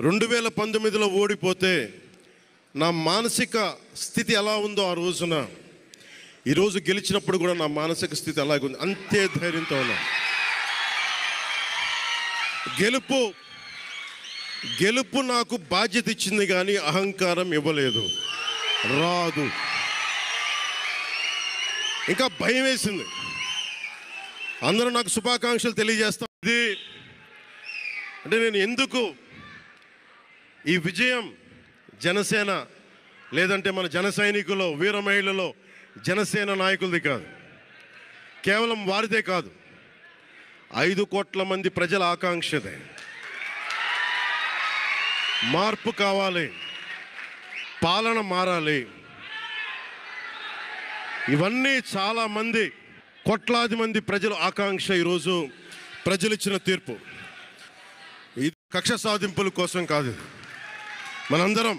2019లో ఓడిపోతే నా మానసిక స్థితి ఎలా ఉందో ఆ రోజున, ఈరోజు గెలిచినప్పుడు కూడా నా మానసిక స్థితి అలాగే ఉంది. అంతే ధైర్యంతో ఉన్నా. గెలుపు నాకు బాధ్యత ఇచ్చింది కానీ అహంకారం ఇవ్వలేదు. రాదు. ఇంకా భయం వేసింది. అందరూ నాకు శుభాకాంక్షలు తెలియజేస్తాం. ఇది అంటే నేను ఎందుకు ఈ విజయం జనసేన లేదంటే మన జన సైనికులు, వీర మహిళలో జనసేన నాయకులది కాదు, కేవలం వారిదే కాదు, 5 కోట్ల మంది ప్రజల ఆకాంక్షదే. మార్పు కావాలి, పాలన మారాలి. ఇవన్నీ చాలామంది, కోట్లాది మంది ప్రజల ఆకాంక్ష. ఈరోజు ప్రజలు ఇచ్చిన తీర్పు. ఇది కక్ష సాధింపుల కోసం కాదు. మనందరం,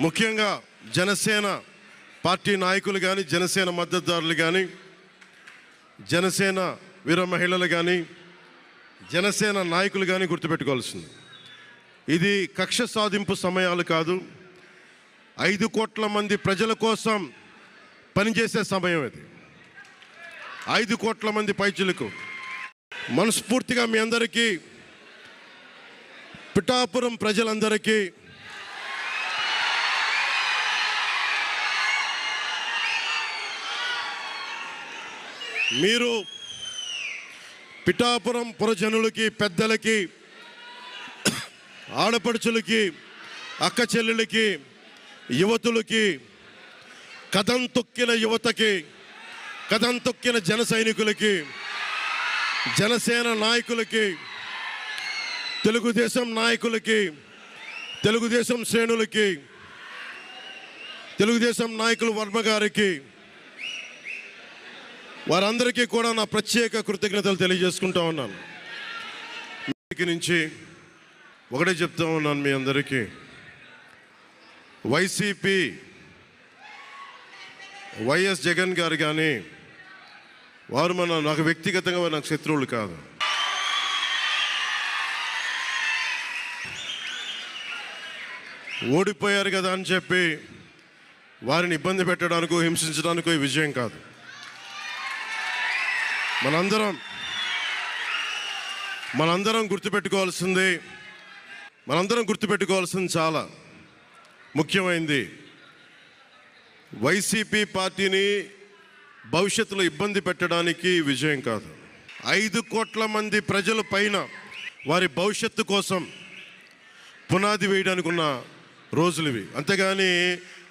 ముఖ్యంగా జనసేన పార్టీ నాయకులు కానీ, జనసేన మద్దతుదారులు కానీ, జనసేన వీర మహిళలు కానీ, జనసేన నాయకులు కానీ గుర్తుపెట్టుకోవాల్సింది, ఇది కక్ష సాధింపు సమయాలు కాదు. 5 కోట్ల మంది ప్రజల కోసం పనిచేసే సమయం ఇది. 5 కోట్ల మంది పైచులకు మనస్ఫూర్తిగా మీ అందరికీ, పిఠాపురం ప్రజలందరికీ మీరు, పిఠాపురం పురజనులకి, పెద్దలకి, ఆడపడుచులకి, అక్క చెల్లెలకి, యువతులకి, కథం తొక్కిన యువతకి, కథం తొక్కిన జన సైనికులకి, జనసేన నాయకులకి, తెలుగుదేశం నాయకులకి, తెలుగుదేశం శ్రేణులకి, తెలుగుదేశం నాయకులు వర్మ గారికి, వారందరికీ కూడా నా ప్రత్యేక కృతజ్ఞతలు తెలియజేసుకుంటా ఉన్నాను. నుంచి ఒకటే చెప్తా ఉన్నాను మీ అందరికీ, వైసీపీ, వైఎస్ జగన్ గారు కానీ వారు నాకు వ్యక్తిగతంగా నాకు శత్రువులు కాదు. ఓడిపోయారు కదా అని చెప్పి వారిని ఇబ్బంది పెట్టడానికో, హింసించడానికో ఈ విజయం కాదు. మనందరం గుర్తుపెట్టుకోవాల్సింది చాలా ముఖ్యమైనది. వైసీపీ పార్టీని భవిష్యత్తులో ఇబ్బంది పెట్టడానికి విజయం కాదు. 5 కోట్ల మంది ప్రజల పైన వారి భవిష్యత్తు కోసం పునాది వేయడానికి ఉన్న రోజులు ఇవి. అంతేగాని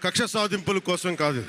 కక్ష సాధింపుల కోసం కాదు.